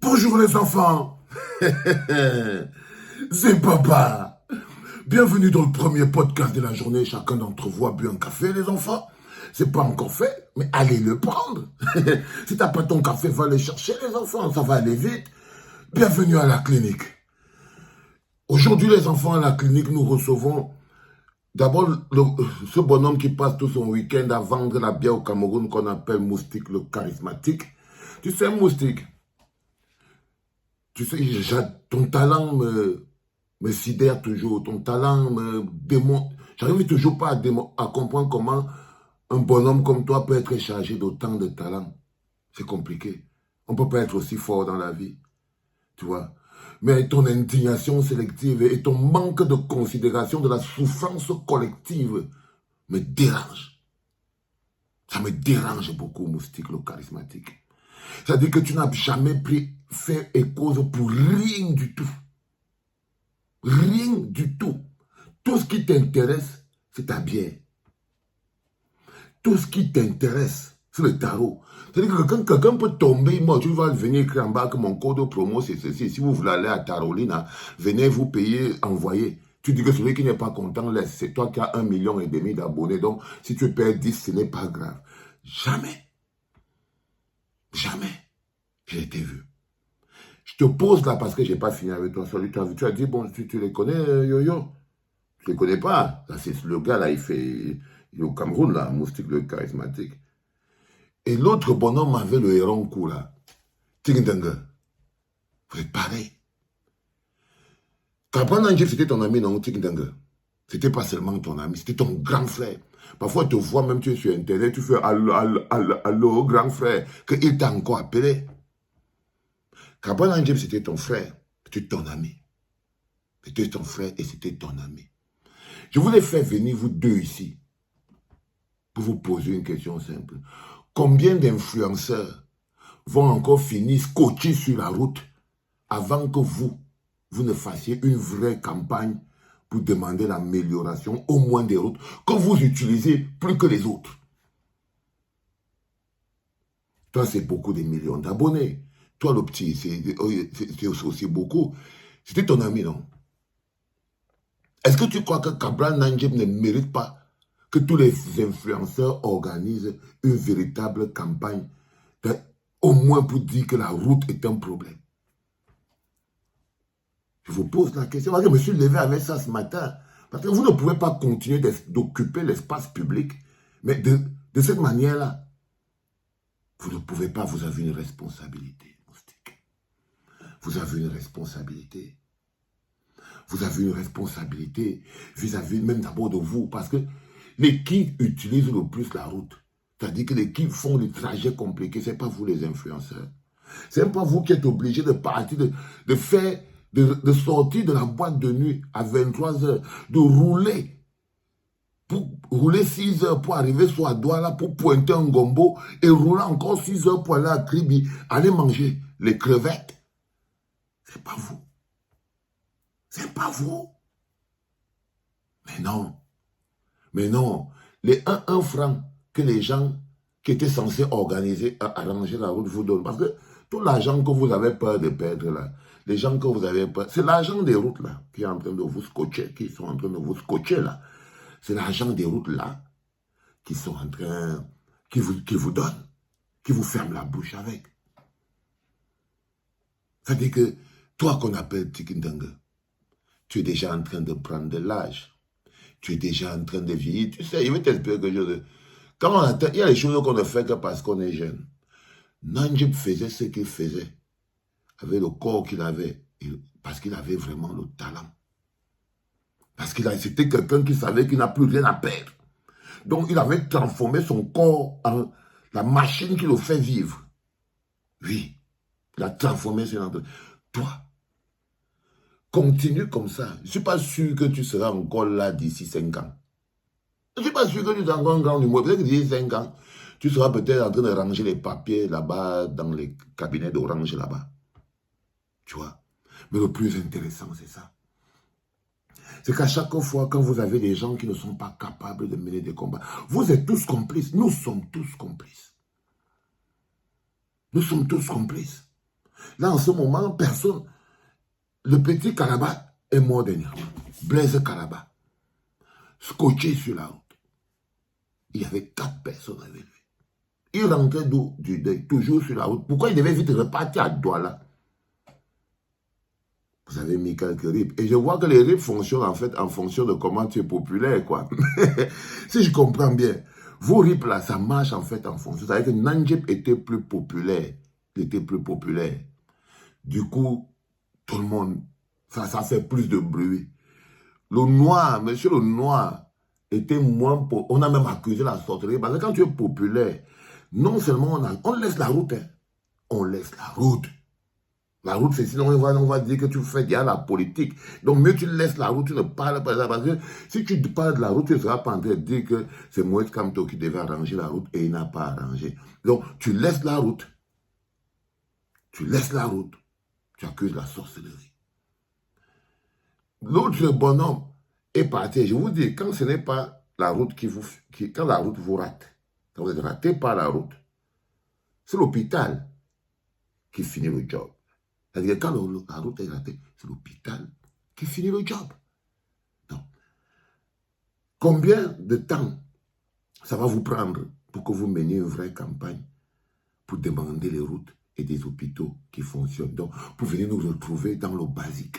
Bonjour les enfants, c'est papa. Bienvenue dans le premier podcast de la journée. Chacun d'entre vous a bu un café, les enfants. C'est pas encore fait, mais allez le prendre. Si t'as pas ton café, va le chercher, les enfants. Ça va aller vite. Bienvenue à la clinique. Aujourd'hui, les enfants, à la clinique, nous recevons d'abord ce bonhomme qui passe tout son week-end à vendre la bière au Cameroun qu'on appelle Moustique le charismatique. Tu sais, Moustique, tu sais, ton talent me sidère toujours, ton talent me démontre. J'arrive toujours pas à comprendre comment un bonhomme comme toi peut être chargé d'autant de talent. C'est compliqué. On ne peut pas être aussi fort dans la vie, tu vois. Mais ton indignation sélective et ton manque de considération de la souffrance collective me dérange. Ça me dérange beaucoup, Moustique, le charismatique. C'est-à-dire que tu n'as jamais pris fait et cause pour rien du tout. Rien du tout. Tout ce qui t'intéresse, c'est ta bière. Tout ce qui t'intéresse, c'est le tarot. C'est-à-dire que quand quelqu'un peut tomber, moi, tu vas venir écrire en bas que mon code promo, c'est ceci. Si vous voulez aller à Tarolina, venez vous payer, envoyer. Tu dis que celui qui n'est pas content, laisse. C'est toi qui as 1,5 million d'abonnés. Donc, si tu perds 10, ce n'est pas grave. Jamais. Jamais. J'ai été vu. Je te pose là parce que je n'ai pas fini avec toi. Tu as dit, bon, tu les connais, Yo-Yo? Je ne les connais pas. Là, c'est le gars, là, il est au Cameroun, là, Moustique le charismatique. Et l'autre bonhomme avait le héron coup, là. Tingdenge. Vous êtes pareil. Kabran Nanjib, c'était ton ami, non, Tingdenge? C'était pas seulement ton ami, c'était ton grand frère. Parfois, tu te vois, même tu es sur Internet, tu fais allô, allô, allô, allô, grand frère, qu'il t'a encore appelé. Kabran Nanjib, c'était ton frère, c'était ton ami. C'était ton frère et c'était ton ami. Je voulais faire venir vous deux ici pour vous poser une question simple. Combien d'influenceurs vont encore finir scotchés sur la route avant que vous ne fassiez une vraie campagne pour demander l'amélioration au moins des routes que vous utilisez plus que les autres? Toi, c'est beaucoup de millions d'abonnés. Toi, le petit, c'est aussi beaucoup. C'était ton ami, non? Est-ce que tu crois que Kabran Nanjib ne mérite pas que tous les influenceurs organisent une véritable campagne, au moins pour dire que la route est un problème? Je vous pose la question, parce que je me suis levé avec ça ce matin. Parce que vous ne pouvez pas continuer d'occuper l'espace public, mais de cette manière-là, vous ne pouvez pas, vous avez une responsabilité, Moustique. Vous avez une responsabilité. Vous avez une responsabilité vis-à-vis même d'abord de vous, parce que les qui utilisent le plus la route, c'est-à-dire que les qui font des trajets compliqués, ce n'est pas vous les influenceurs. Ce n'est pas vous qui êtes obligés de partir, de sortir de la boîte de nuit à 23 h, de rouler, pour rouler 6 heures pour arriver sur la Douala, pour pointer un gombo, et rouler encore 6 heures pour aller à Kribi, aller manger les crevettes. C'est pas vous. C'est pas vous. Mais non. Mais non. Les 1 franc que les gens qui étaient censés organiser, arranger la route vous donnent. Parce que tout l'argent que vous avez peur de perdre là, les gens que vous avez peur, c'est l'argent des routes là, qui est en train de vous scotcher, qui sont en train de vous scotcher là. C'est l'argent des routes là, qui sont en train, qui vous donnent, qui vous ferment la bouche avec. C'est-à-dire que, toi qu'on appelle Tikindanga, tu es déjà en train de prendre de l'âge. Tu es déjà en train de vieillir. Tu sais, il veut t'expliquer quelque chose. Quand on attend, il y a des choses qu'on ne fait que parce qu'on est jeune. Nanjib faisait ce qu'il faisait, avec le corps qu'il avait, parce qu'il avait vraiment le talent. Parce qu'il c'était quelqu'un qui savait qu'il n'a plus rien à perdre. Donc il avait transformé son corps en la machine qui le fait vivre. Oui, il a transformé son entreprise. Toi, continue comme ça. Je ne suis pas sûr que tu seras encore là d'ici 5 ans. Je ne suis pas sûr que tu seras encore un grand numéro. Peut-être que d'ici 5 ans, tu seras peut-être en train de ranger les papiers là-bas, dans les cabinets d'Orange là-bas. Tu vois. Mais le plus intéressant, c'est ça. C'est qu'à chaque fois, quand vous avez des gens qui ne sont pas capables de mener des combats, vous êtes tous complices. Nous sommes tous complices. Nous sommes tous complices. Là, en ce moment, personne... Le petit Karaba est mort dernièrement. Blaise Karaba, scotché sur la route. Il y avait 4 personnes avec lui. Il rentrait du deuil, toujours sur la route. Pourquoi il devait vite repartir à Douala? Vous avez mis quelques rips. Et je vois que les rips fonctionnent en fait en fonction de comment tu es populaire, quoi. Si je comprends bien, vos rips là, ça marche en fait en fonction. C'est-à-dire que Nanjib était plus populaire. Il était plus populaire. Du coup, tout le monde, ça fait plus de bruit. Le noir, monsieur le noir, était moins... On a même accusé la sorcellerie. Parce que quand tu es populaire, non seulement on laisse la route, hein. On laisse la route. La route, c'est sinon on va dire que tu fais déjà la politique. Donc mieux tu laisses la route, tu ne parles pas de ça. Parce que si tu parles de la route, tu ne seras pas en train de dire que c'est Moïse Kamto qui devait arranger la route et il n'a pas arrangé. Donc tu laisses la route. Tu laisses la route. Tu accuses la sorcellerie. L'autre bonhomme est parti. Je vous dis, quand ce n'est pas la route quand la route vous rate, quand vous êtes raté par la route, c'est l'hôpital qui finit le job. C'est-à-dire que quand la route est ratée, c'est l'hôpital qui finit le job. Donc, combien de temps ça va vous prendre pour que vous meniez une vraie campagne pour demander les routes et des hôpitaux qui fonctionnent? Donc, pour venir nous retrouver dans le basique.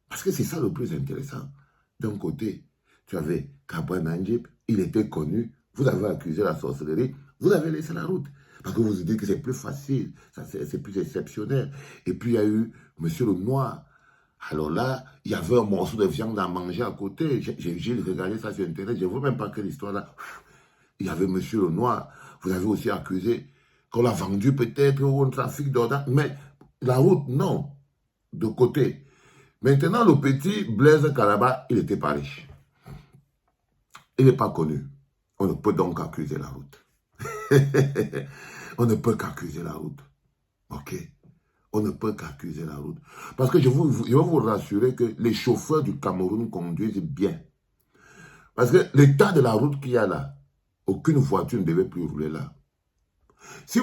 Parce que c'est ça le plus intéressant. D'un côté, tu avais Kabwa Nanjib, il était connu, vous avez accusé la sorcellerie, vous avez laissé la route. Parce que vous vous dites que c'est plus facile, c'est plus exceptionnel. Et puis il y a eu Monsieur le Noir. Alors là, il y avait un morceau de viande à manger à côté. J'ai regardé ça sur Internet, je ne vois même pas quelle histoire là. Il y avait Monsieur le Noir. Vous avez aussi accusé qu'on l'a vendu peut-être au trafic d'ordre. Mais la route, non. De côté. Maintenant, le petit Blaise Karaba, il n'était pas riche. Il n'est pas connu. On ne peut donc accuser la route. On ne peut qu'accuser la route. Ok? On ne peut qu'accuser la route. Parce que je vais vous rassurer que les chauffeurs du Cameroun conduisent bien. Parce que l'état de la route qu'il y a là, aucune voiture ne devait plus rouler là. Si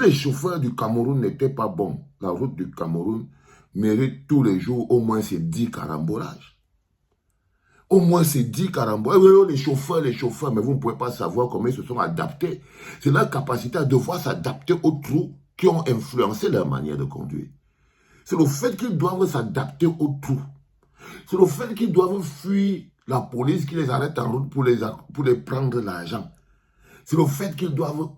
les chauffeurs du Cameroun n'étaient pas bons, la route du Cameroun mérite tous les jours au moins ces 10 carambolages. Au moins ces 10 carambolages. Les chauffeurs, mais vous ne pouvez pas savoir comment ils se sont adaptés. C'est leur capacité à devoir s'adapter aux trous qui ont influencé leur manière de conduire. C'est le fait qu'ils doivent s'adapter aux trous. C'est le fait qu'ils doivent fuir la police qui les arrête en route pour les prendre l'argent. C'est le fait qu'ils doivent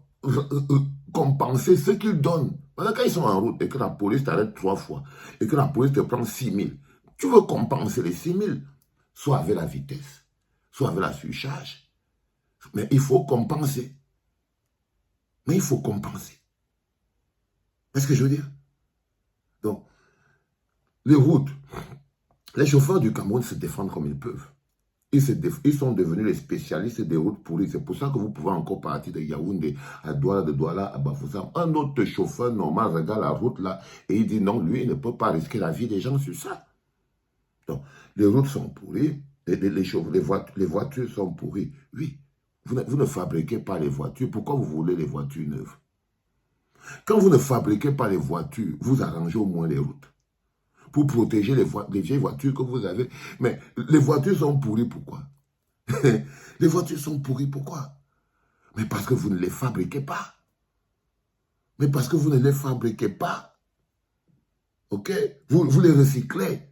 compenser ce qu'ils donnent. Parce que quand ils sont en route et que la police t'arrête 3 fois et que la police te prend 6 000, tu veux compenser les 6 000, soit avec la vitesse, soit avec la surcharge. Mais il faut compenser. Mais il faut compenser. Est-ce que je veux dire? Donc, les routes, les chauffeurs du Cameroun se défendent comme ils peuvent. Ils sont devenus les spécialistes des routes pourries. C'est pour ça que vous pouvez encore partir de Yaoundé à Douala, de Douala à Bafoussam. Un autre chauffeur normal regarde la route là et il dit non, lui, il ne peut pas risquer la vie des gens sur ça. Donc, les routes sont pourries, les voitures sont pourries. Oui, vous ne fabriquez pas les voitures. Pourquoi vous voulez les voitures neuves? Quand vous ne fabriquez pas les voitures, vous arrangez au moins les routes. Pour protéger les vieilles voitures que vous avez. Mais les voitures sont pourries, pourquoi? Les voitures sont pourries, pourquoi? Mais parce que vous ne les fabriquez pas. Mais parce que vous ne les fabriquez pas. Ok? Vous les recyclez.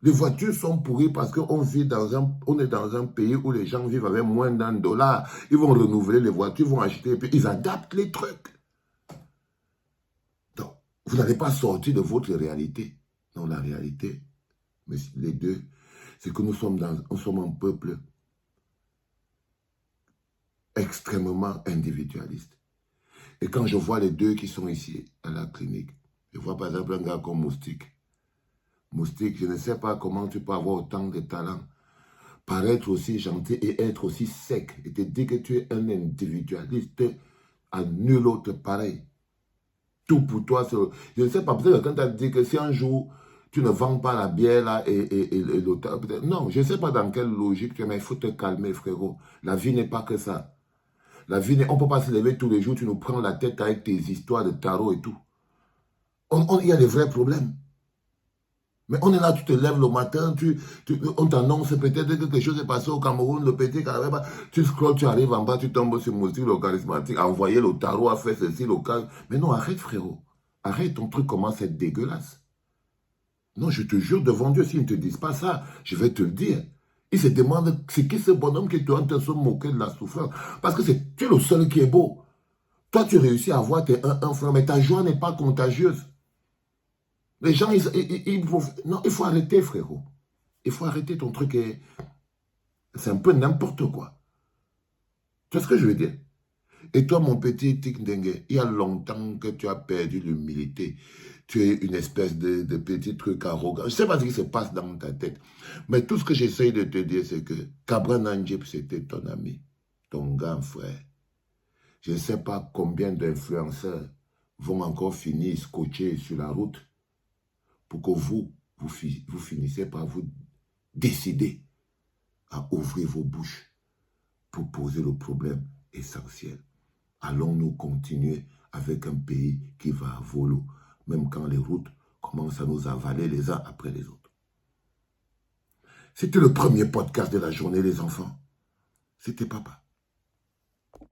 Les voitures sont pourries parce qu'on est dans un pays où les gens vivent avec moins d'$1. Ils vont renouveler les voitures, ils vont acheter, et puis ils adaptent les trucs. Donc, vous n'allez pas sortir de votre réalité. Non, la réalité, mais les deux, c'est que nous sommes un peuple extrêmement individualiste. Et quand je vois les deux qui sont ici à la clinique, je vois par exemple un gars comme Moustique. Moustique, je ne sais pas comment tu peux avoir autant de talent, paraître aussi gentil et être aussi sec, et te dire que tu es un individualiste à nul autre pareil. Tout pour toi, je ne sais pas, peut-être que quand tu as dit que si un jour tu ne vends pas la bière là et l'auteur, non, je ne sais pas dans quelle logique tu es, mais il faut te calmer frérot, la vie n'est pas que ça. La vie, on ne peut pas se lever tous les jours, tu nous prends la tête avec tes histoires de tarot et tout. Il y a des vrais problèmes. Mais on est là, tu te lèves le matin, on t'annonce peut-être que quelque chose est passé au Cameroun, le petit Carabéba, tu scrolles, tu arrives en bas, tu tombes sur Moustique, le charismatique, a envoyé le tarot, a fait ceci, le cas. Mais non, arrête frérot. Arrête, ton truc commence à être dégueulasse. Non, je te jure devant Dieu, s'ils ne te disent pas ça, je vais te le dire. Ils se demandent, c'est qui ce bonhomme qui est en train de se moquer de la souffrance? Parce que tu es le seul qui est beau. Toi, tu réussis à avoir tes 1 franc, mais ta joie n'est pas contagieuse. Les gens, non, il faut arrêter, frérot. Il faut arrêter ton truc. C'est un peu n'importe quoi. Tu vois ce que je veux dire? Et toi, mon petit Tic Dengue, il y a longtemps que tu as perdu l'humilité. Tu es une espèce de petit truc arrogant. Je ne sais pas ce qui se passe dans ta tête. Mais tout ce que j'essaye de te dire, c'est que Cabra Nanjep, c'était ton ami, ton grand frère. Je ne sais pas combien d'influenceurs vont encore finir scotchés sur la route pour que vous finissez par vous décider à ouvrir vos bouches pour poser le problème essentiel. Allons-nous continuer avec un pays qui va à volo, même quand les routes commencent à nous avaler les uns après les autres? C'était le premier podcast de la journée, les enfants. C'était papa.